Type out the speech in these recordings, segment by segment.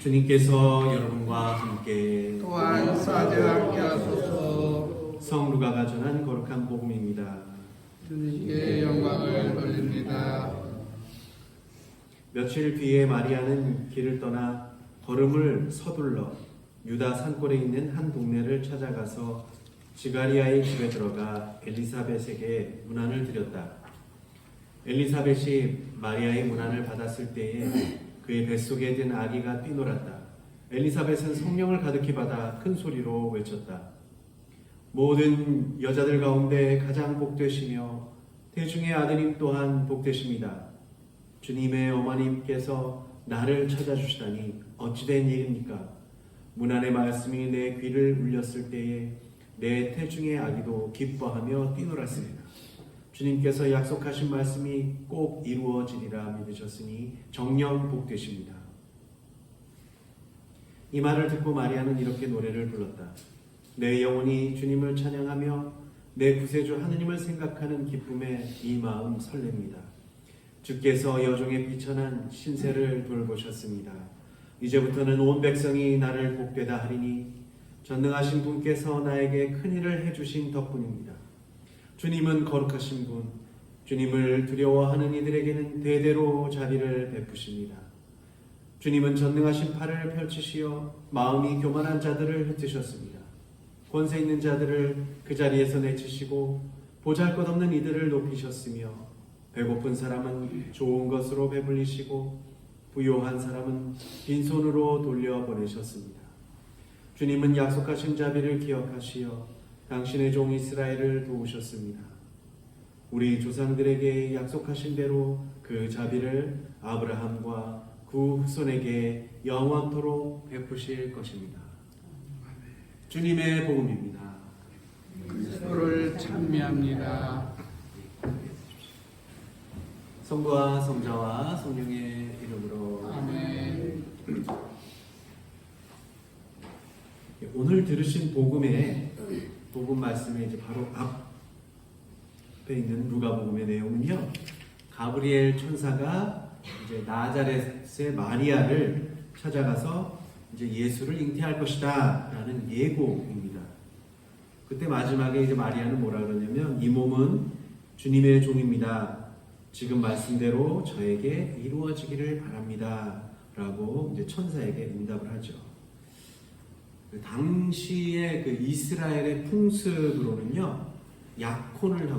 주님께서 여러분과 함께 또한 사제함께 하소서. 성루가가 전한 거룩한 복음입니다. 주님께 영광을 돌립니다. 며칠 뒤에 마리아는 길을 떠나 걸음을 서둘러 유다 산골에 있는 한 동네를 찾아가서 지가리아의 집에 들어가 엘리사벳에게 문안을 드렸다. 엘리사벳이 마리아의 문안을 받았을 때에 그의 뱃속에 든 아기가 뛰놀았다. 엘리사벳은 성령을 가득히 받아 큰 소리로 외쳤다. 모든 여자들 가운데 가장 복되시며 태중의 아드님 또한 복되십니다. 주님의 어머님께서 나를 찾아주시다니 어찌된 일입니까? 문안의 말씀이 내 귀를 울렸을 때에 내 태중의 아기도 기뻐하며 뛰놀았습니다. 주님께서 약속하신 말씀이 꼭 이루어지리라 믿으셨으니 정녕 복되십니다. 이 말을 듣고 마리아는 이렇게 노래를 불렀다. 내 영혼이 주님을 찬양하며 내 구세주 하느님을 생각하는 기쁨에 이 마음 설렙니다. 주께서 여종의 비천한 신세를 돌보셨습니다. 이제부터는 온 백성이 나를 복되다 하리니 전능하신 분께서 나에게 큰일을 해주신 덕분입니다. 주님은 거룩하신 분, 주님을 두려워하는 이들에게는 대대로 자비를 베푸십니다. 주님은 전능하신 팔을 펼치시어 마음이 교만한 자들을 흩으셨습니다. 권세 있는 자들을 그 자리에서 내치시고 보잘것없는 이들을 높이셨으며 배고픈 사람은 좋은 것으로 배불리시고 부요한 사람은 빈손으로 돌려보내셨습니다. 주님은 약속하신 자비를 기억하시어 당신의 종 이스라엘을 도우셨습니다. 우리 조상들에게 약속하신 대로 그 자비를 아브라함과 그 후손에게 영원토록 베푸실 것입니다. 주님의 복음입니다. 그리스도를 찬미합니다. 성부와 성자와 성령의 이름으로 아멘. 오늘 들으신 복음 말씀에 이제 바로 앞에 있는 누가복음의 내용은요. 가브리엘 천사가 이제 나자렛의 마리아를 찾아가서 이제 예수를 잉태할 것이다라는 예고입니다. 그때 마지막에 이제 마리아는 뭐라 그러냐면 이 몸은 주님의 종입니다. 지금 말씀대로 저에게 이루어지기를 바랍니다라고 이제 천사에게 응답을 하죠. 당시의 그 이스라엘의 풍습으로는요, 약혼을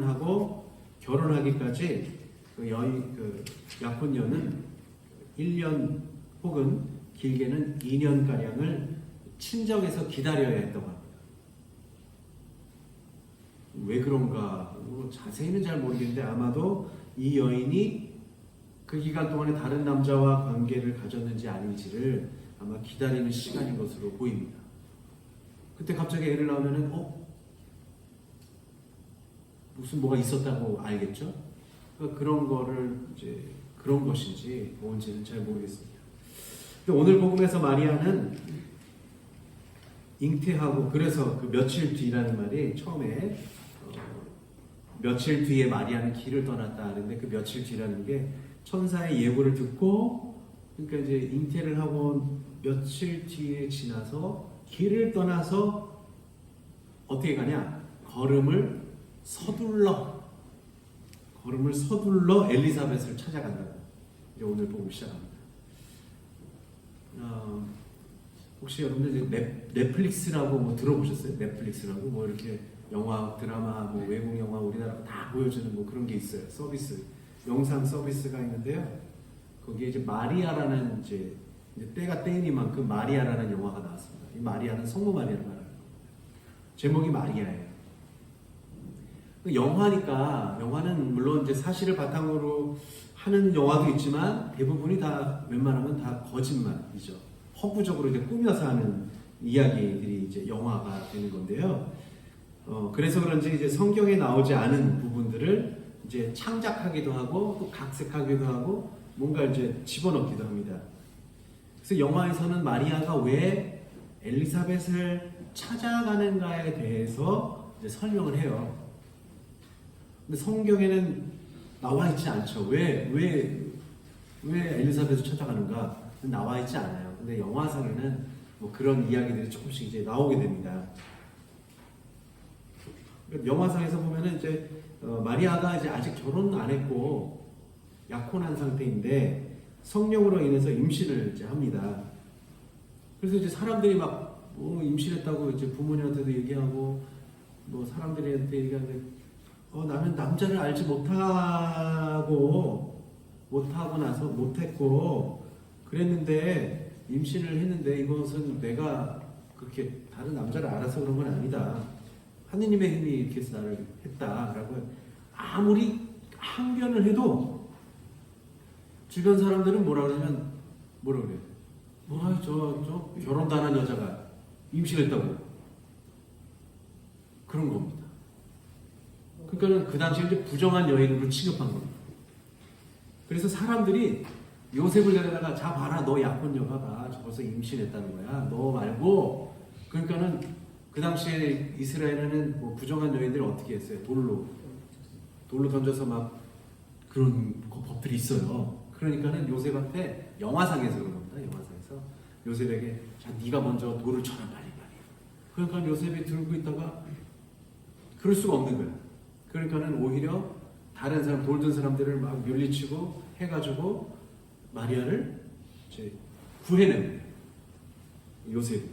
하고 결혼하기까지 그 약혼녀는 1년 혹은 길게는 2년가량을 친정에서 기다려야 했다고 합니다. 왜 그런가 자세히는 잘 모르겠는데 아마도 이 여인이 그 기간 동안에 다른 남자와 관계를 가졌는지 아닌지를 아마 기다리는 시간인 것으로 보입니다. 그때 갑자기 애를 낳으면은 무슨 뭐가 있었다고 알겠죠? 그러니까 그런 거를 이제 그런 것인지 뭔지는 잘 모르겠습니다. 근데 오늘 복음에서 마리아는 잉태하고 그래서 그 며칠 뒤라는 말이 처음에 며칠 뒤에 마리아는 길을 떠났다 하는데 그 며칠 뒤라는 게 천사의 예고를 듣고 그러니까 이제 잉태를 하고 며칠 뒤에 지나서 길을 떠나서 어떻게 가냐? 걸음을 서둘러 엘리사벳을 찾아간다고 이제 오늘 복음 시작합니다. 혹시 여러분들 이제 넷플릭스라고 뭐 들어보셨어요? 넷플릭스라고 뭐 이렇게 영화, 드라마, 뭐 외국 영화 우리나라 다 보여주는 뭐 그런 게 있어요. 서비스, 영상 서비스가 있는데요. 거기에 이제 마리아라는 이제 때가 때이니만큼 마리아라는 영화가 나왔습니다. 이 마리아는 성모 마리아를 말하는 겁니다. 제목이 마리아예요. 영화니까 영화는 물론 이제 사실을 바탕으로 하는 영화도 있지만 대부분이 다 웬만하면 다 거짓말이죠. 허구적으로 이제 꾸며서 하는 이야기들이 이제 영화가 되는 건데요. 그래서 그런지 이제 성경에 나오지 않은 부분들을 이제 창작하기도 하고 또 각색하기도 하고 뭔가 이제 집어넣기도 합니다. 그래서 영화에서는 마리아가 왜 엘리사벳을 찾아가는가에 대해서 이제 설명을 해요. 근데 성경에는 나와 있지 않죠. 왜 엘리사벳을 찾아가는가? 나와 있지 않아요. 근데 영화상에는 뭐 그런 이야기들이 조금씩 이제 나오게 됩니다. 그러니까 영화상에서 보면은 이제 마리아가 이제 아직 결혼 안 했고 약혼한 상태인데 성령으로 인해서 임신을 이제 합니다. 그래서 이제 사람들이 막 임신했다고 이제 부모님한테도 얘기하고 뭐 사람들한테 얘기하는데 나는 남자를 알지 못했고 그랬는데 임신을 했는데 이것은 내가 그렇게 다른 남자를 알아서 그런 건 아니다. 하느님의 힘이 이렇게 해서 나를 했다라고 아무리 항변을 해도 주변 사람들은 뭐라 그러면 뭐라 그래요? 저 결혼도 안 한 여자가 임신했다고 그런 겁니다. 그러니까는 그 당시에 이제 부정한 여인으로 취급한 겁니다. 그래서 사람들이 요셉을 데려다가 자 봐라 너 약혼녀가 벌써 임신했다는 거야. 너 말고 그러니까는 그 당시에 이스라엘에는 뭐 부정한 여인들을 어떻게 했어요? 돌로 던져서 막 그런 법들이 있어요. 그러니까는 요셉한테 영화상에서 그런 겁니다. 영화상에서 요셉에게 자 네가 먼저 돌을 쳐라 빨리. 그러니까 요셉이 들고 있다가 그럴 수가 없는 거야. 그러니까는 오히려 다른 사람 돌든 사람들을 막 물리치고 해가지고 마리아를 이제 구해냅니다. 요셉.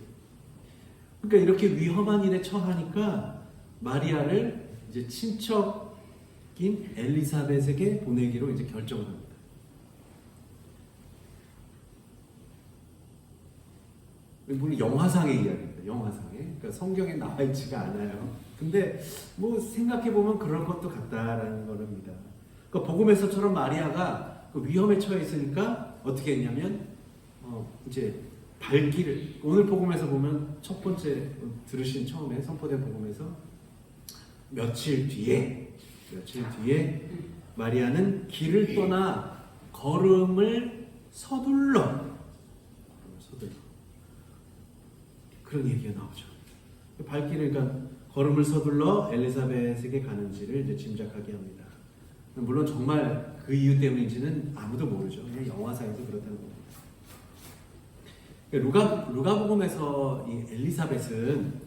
그러니까 이렇게 위험한 일에 처하니까 마리아를 이제 친척인 엘리사벳에게 보내기로 이제 결정을 합니다. 물론 영화상의 이야기입니다. 영화상에. 그러니까 성경에 나와 있지가 않아요. 근데 뭐 생각해 보면 그럴 것도 같다라는 겁니다. 그러니까 복음에서처럼 마리아가 그 위험에 처해 있으니까 어떻게 했냐면 이제 발길을 오늘 복음에서 보면 첫 번째 들으신 처음에 선포된 복음에서 며칠 뒤에 마리아는 길을 떠나 걸음을 서둘러 그런 얘기가 나오죠. 발길을 그러니까 걸음을 서둘러 엘리사벳에게 가는지를 이제 짐작하게 합니다. 물론 정말 그 이유 때문인지는 아무도 모르죠. 그냥 영화상에서 그렇다는 겁니다. 루가복음에서 이 엘리사벳은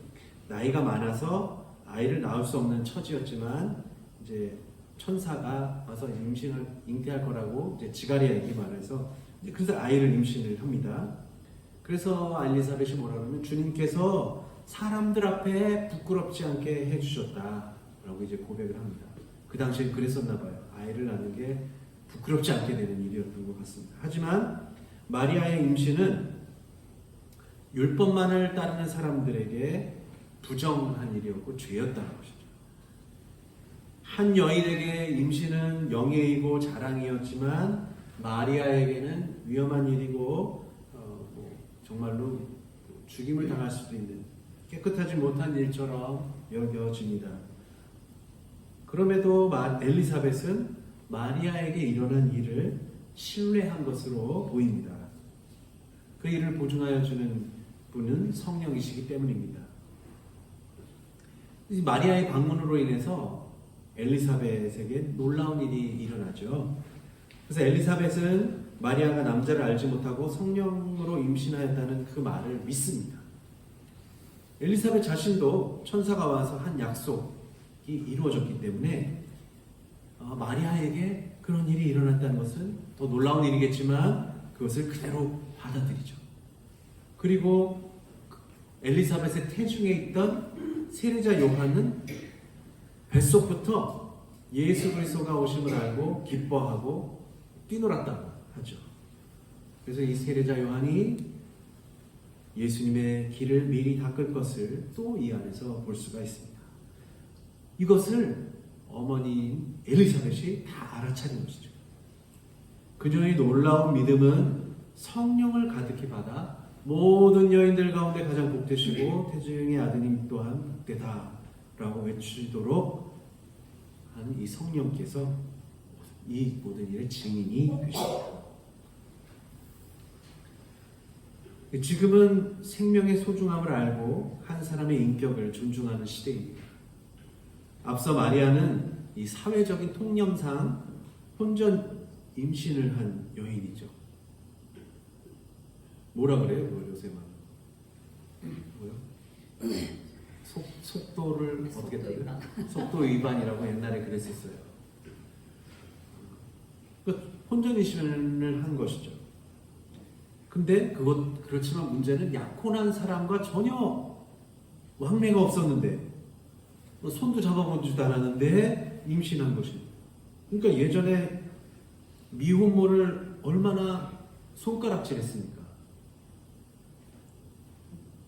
나이가 많아서 아이를 낳을 수 없는 처지였지만 이제 천사가 와서 임신을 잉태할 거라고 이제 지가리아에게 말해서 그래서 아이를 임신을 합니다. 그래서 엘리사벳이 뭐라 그러면 주님께서 사람들 앞에 부끄럽지 않게 해주셨다라고 이제 고백을 합니다. 그 당시엔 그랬었나 봐요. 아이를 낳는 게 부끄럽지 않게 되는 일이었던 것 같습니다. 하지만 마리아의 임신은 율법만을 따르는 사람들에게 부정한 일이었고 죄였다는 것이죠. 한 여인에게 임신은 영예이고 자랑이었지만 마리아에게는 위험한 일이고 정말로 죽임을 당할 수도 있는 깨끗하지 못한 일처럼 여겨집니다. 그럼에도 엘리사벳은 마리아에게 일어난 일을 신뢰한 것으로 보입니다. 그 일을 보증하여 주는 분은 성령이시기 때문입니다. 마리아의 방문으로 인해서 엘리사벳에게 놀라운 일이 일어나죠. 그래서 엘리사벳은 마리아가 남자를 알지 못하고 성령으로 임신하였다는 그 말을 믿습니다. 엘리사벳 자신도 천사가 와서 한 약속이 이루어졌기 때문에 마리아에게 그런 일이 일어났다는 것은 더 놀라운 일이겠지만 그것을 그대로 받아들이죠. 그리고 엘리사벳의 태중에 있던 세례자 요한은 뱃속부터 예수 그리스도가 오심을 알고 기뻐하고 뛰놀았다고 하죠. 그래서 이 세례자 요한이 예수님의 길을 미리 닦을 것을 또 이 안에서 볼 수가 있습니다. 이것을 어머니인 엘리사벳이 다 알아차린 것이죠. 그녀의 놀라운 믿음은 성령을 가득히 받아 모든 여인들 가운데 가장 복되시고 태중의 아드님 또한 복되다라고 외치도록 한 이 성령께서 이 모든 일의 증인이 되십니다. 지금은 생명의 소중함을 알고 한 사람의 인격을 존중하는 시대입니다. 앞서 마리아는 이 사회적인 통념상 혼전 임신을 한 여인이죠. 뭐라 그래요? 그걸 요새 막 뭐요? 속도를 어떻게 속도 따요? 속도 위반이라고 옛날에 그랬었어요. 혼전이심을 한 것이죠. 근데 그렇지만 문제는 약혼한 사람과 전혀 왕래가 없었는데 손도 잡아보지도 않았는데 임신한 것입니다. 그러니까 예전에 미혼모를 얼마나 손가락질했습니까?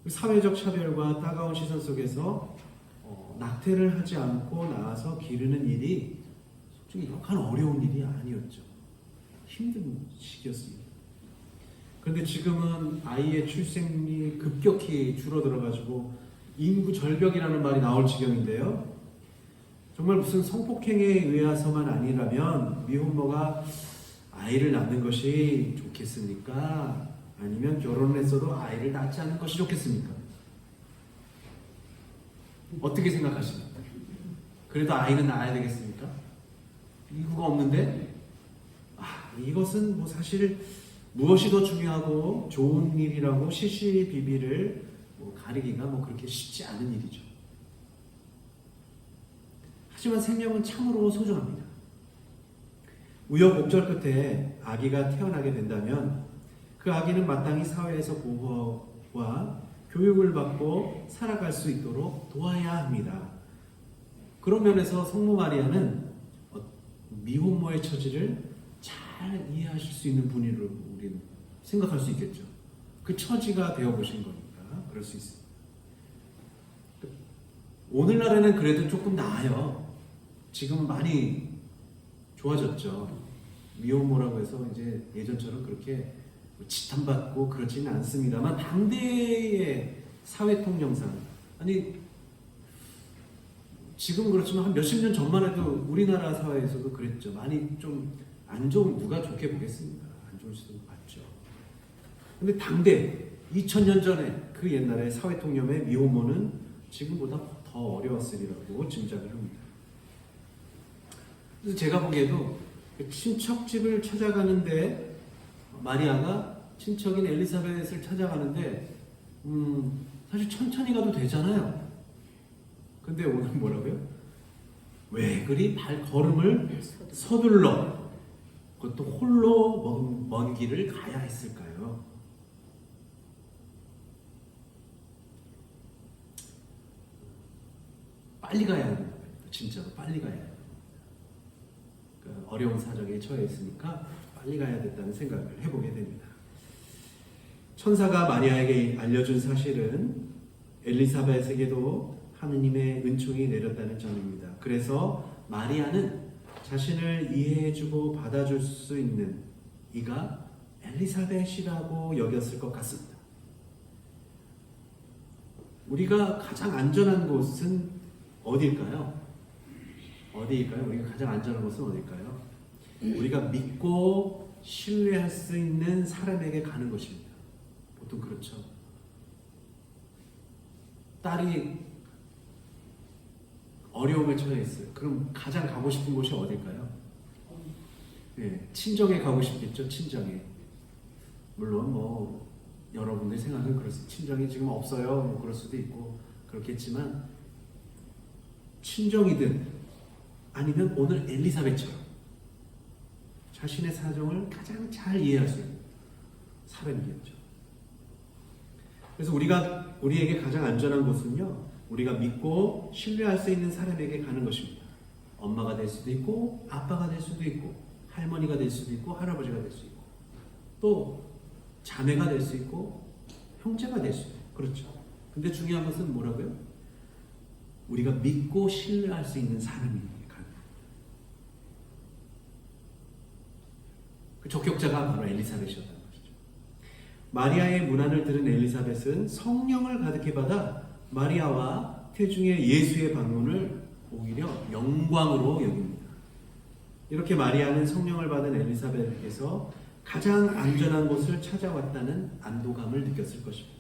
사회적 차별과 따가운 시선 속에서 낙태를 하지 않고 나와서 기르는 일이 솔직히 역한 어려운 일이 아니었죠. 힘든 시기였습니다. 그런데 지금은 아이의 출생이 급격히 줄어들어가지고 인구 절벽이라는 말이 나올 지경인데요. 정말 무슨 성폭행에 의해서만 아니라면 미혼모가 아이를 낳는 것이 좋겠습니까? 아니면 결혼을 했어도 아이를 낳지 않는 것이 좋겠습니까? 어떻게 생각하십니까? 그래도 아이는 낳아야 되겠습니까? 이유가 없는데 이것은 뭐 사실 무엇이 더 중요하고 좋은 일이라고 시시비비를 가리기가 그렇게 쉽지 않은 일이죠. 하지만 생명은 참으로 소중합니다. 우여곡절 끝에 아기가 태어나게 된다면 그 아기는 마땅히 사회에서 보호와 교육을 받고 살아갈 수 있도록 도와야 합니다. 그런 면에서 성모 마리아는 미혼모의 처지를 잘 이해하실 수 있는 분이라고 우리는 생각할 수 있겠죠. 그 처지가 되어보신 거니까 그럴 수 있습니다. 오늘날에는 그래도 조금 나아요. 지금은 많이 좋아졌죠. 미혼모라고 해서 이제 예전처럼 그렇게 지탄받고 그렇지는 않습니다만 당대의 사회 통념상 지금은 그렇지만 한 몇십 년 전만 해도 우리나라 사회에서도 그랬죠. 많이 좀 안 좋은, 누가 좋게 보겠습니까? 안 좋을 수도 맞죠. 근데 당대 2000년 전에 그 옛날에 사회 통념의 미혼모는 지금보다 더 어려웠으리라고 짐작을 합니다. 그래서 제가 보기에도 친척집을 찾아가는데 마리아가 친척인 엘리사벳을 찾아가는데 사실 천천히 가도 되잖아요. 근데 오늘 뭐라고요? 왜 그리 발걸음을 서둘러 그것도 홀로 먼 길을 가야 했을까요? 빨리 가야 합니다. 진짜로 빨리 가야 합니다. 그러니까 어려운 사정에 처해 있으니까 빨리 가야 됐다는 생각을 해보게 됩니다. 천사가 마리아에게 알려준 사실은 엘리사벳에게도 하느님의 은총이 내렸다는 점입니다. 그래서 마리아는 자신을 이해해주고 받아줄 수 있는 이가 엘리사벳이라고 여겼을 것 같습니다. 우리가 가장 안전한 곳은 어디일까요? 우리가 가장 안전한 곳은 어디일까요? 우리가 믿고 신뢰할 수 있는 사람에게 가는 것입니다. 보통 그렇죠. 딸이 어려움에 처해 있어요. 그럼 가장 가고 싶은 곳이 어딜까요? 네, 친정에 가고 싶겠죠. 친정에. 물론 여러분들 생각은 그렇습니다. 친정이 지금 없어요. 그럴 수도 있고 그렇겠지만 친정이든 아니면 오늘 엘리사벳처럼 자신의 사정을 가장 잘 이해할 수 있는 사람이겠죠. 그래서 우리에게 가장 안전한 곳은요, 우리가 믿고 신뢰할 수 있는 사람에게 가는 것입니다. 엄마가 될 수도 있고, 아빠가 될 수도 있고, 할머니가 될 수도 있고, 할아버지가 될 수 있고, 또 자매가 될 수 있고, 형제가 될 수 있고, 그렇죠. 근데 중요한 것은 뭐라고요? 우리가 믿고 신뢰할 수 있는 사람에게 가는 거예요. 그 적격자가 바로 엘리사벳이었다는 것이죠. 마리아의 문안을 들은 엘리사벳은 성령을 가득히 받아 마리아와 태중의 예수의 방문을 오히려 영광으로 여깁니다. 이렇게 마리아는 성령을 받은 엘리사벳에게서 가장 안전한 곳을 찾아왔다는 안도감을 느꼈을 것입니다.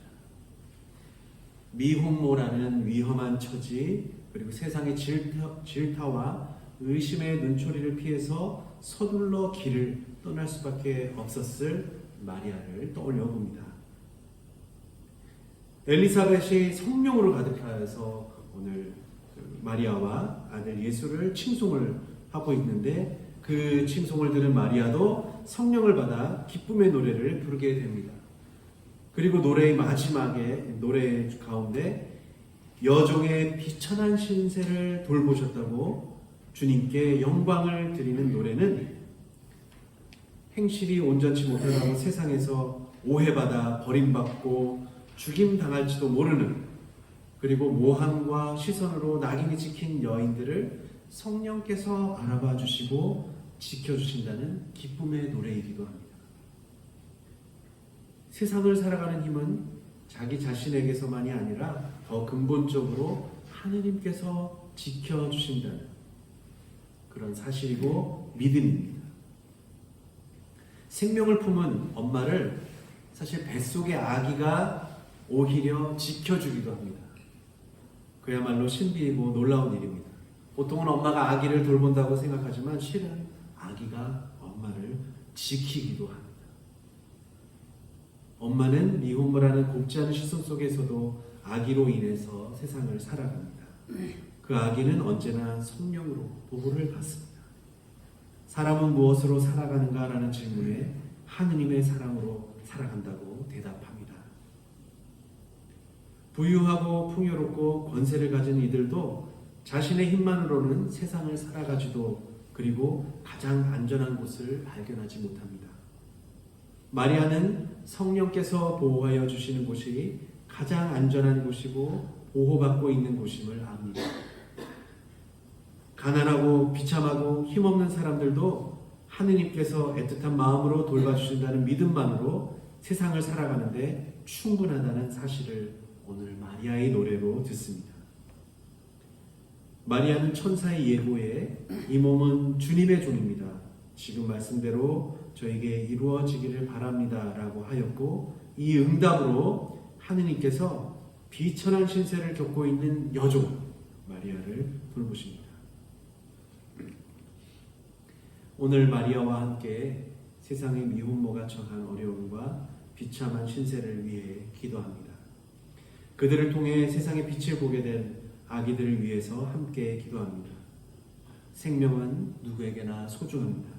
미혼모라는 위험한 처지, 그리고 세상의 질타와 의심의 눈초리를 피해서 서둘러 길을 떠날 수밖에 없었을 마리아를 떠올려 봅니다. 엘리사벳이 성령으로 가득하여서 오늘 마리아와 아들 예수를 칭송을 하고 있는데 그 칭송을 들은 마리아도 성령을 받아 기쁨의 노래를 부르게 됩니다. 그리고 노래의 마지막에 노래 가운데 여종의 비천한 신세를 돌보셨다고 주님께 영광을 드리는 노래는 행실이 온전치 못하다고 세상에서 오해받아 버림받고 죽임당할지도 모르는 그리고 모함과 시선으로 낙인이 찍힌 여인들을 성령께서 알아봐 주시고 지켜주신다는 기쁨의 노래이기도 합니다. 세상을 살아가는 힘은 자기 자신에게서만이 아니라 더 근본적으로 하느님께서 지켜주신다는 그런 사실이고 믿음입니다. 생명을 품은 엄마를 사실 뱃속의 아기가 오히려 지켜주기도 합니다. 그야말로 신비이고 놀라운 일입니다. 보통은 엄마가 아기를 돌본다고 생각하지만 실은 아기가 엄마를 지키기도 합니다. 엄마는 미혼모라는 곱지 않은 시선 속에서도 아기로 인해서 세상을 살아갑니다. 그 아기는 언제나 성령으로 보호를 받습니다. 사람은 무엇으로 살아가는가라는 질문에 하느님의 사랑으로 살아간다고 대답합니다. 부유하고 풍요롭고 권세를 가진 이들도 자신의 힘만으로는 세상을 살아가지도 그리고 가장 안전한 곳을 발견하지 못합니다. 마리아는 성령께서 보호하여 주시는 곳이 가장 안전한 곳이고 보호받고 있는 곳임을 압니다. 가난하고 비참하고 힘없는 사람들도 하느님께서 애틋한 마음으로 돌봐주신다는 믿음만으로 세상을 살아가는데 충분하다는 사실을 오늘 마리아의 노래로 듣습니다. 마리아는 천사의 예고에 이 몸은 주님의 종입니다. 지금 말씀대로 저에게 이루어지기를 바랍니다 라고 하였고 이 응답으로 하느님께서 비천한 신세를 겪고 있는 여종 마리아를 돌보십니다. 오늘 마리아와 함께 세상의 미혼모가 처한 어려움과 비참한 신세를 위해 기도합니다. 그들을 통해 세상의 빛을 보게 된 아기들을 위해서 함께 기도합니다. 생명은 누구에게나 소중합니다.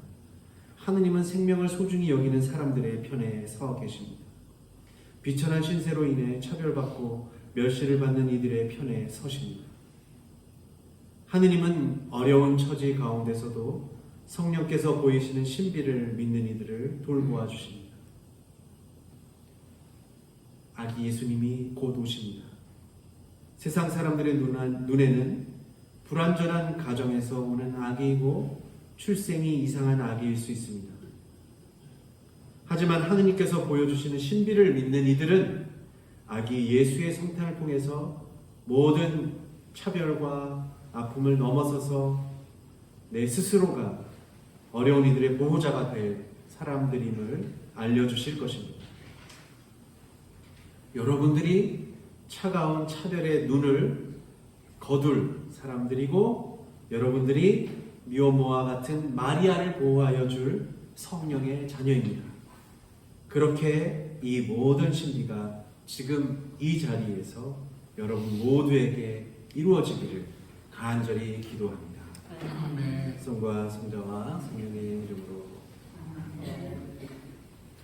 하느님은 생명을 소중히 여기는 사람들의 편에 서 계십니다. 비천한 신세로 인해 차별받고 멸시를 받는 이들의 편에 서십니다. 하느님은 어려운 처지 가운데서도 성령께서 보이시는 신비를 믿는 이들을 돌보아 주십니다. 아기 예수님이 곧 오십니다. 세상 사람들의 눈에는 불완전한 가정에서 오는 아기이고 출생이 이상한 아기일 수 있습니다. 하지만 하느님께서 보여주시는 신비를 믿는 이들은 아기 예수의 성탄을 통해서 모든 차별과 아픔을 넘어서서 내 스스로가 어려운 이들의 보호자가 될 사람들임을 알려주실 것입니다. 여러분들이 차가운 차별의 눈을 거둘 사람들이고 여러분들이 미혼모와 같은 마리아를 보호하여 줄 성령의 자녀입니다. 그렇게 이 모든 신비가 지금 이 자리에서 여러분 모두에게 이루어지기를 간절히 기도합니다. 아멘. 성과 성자와 성령의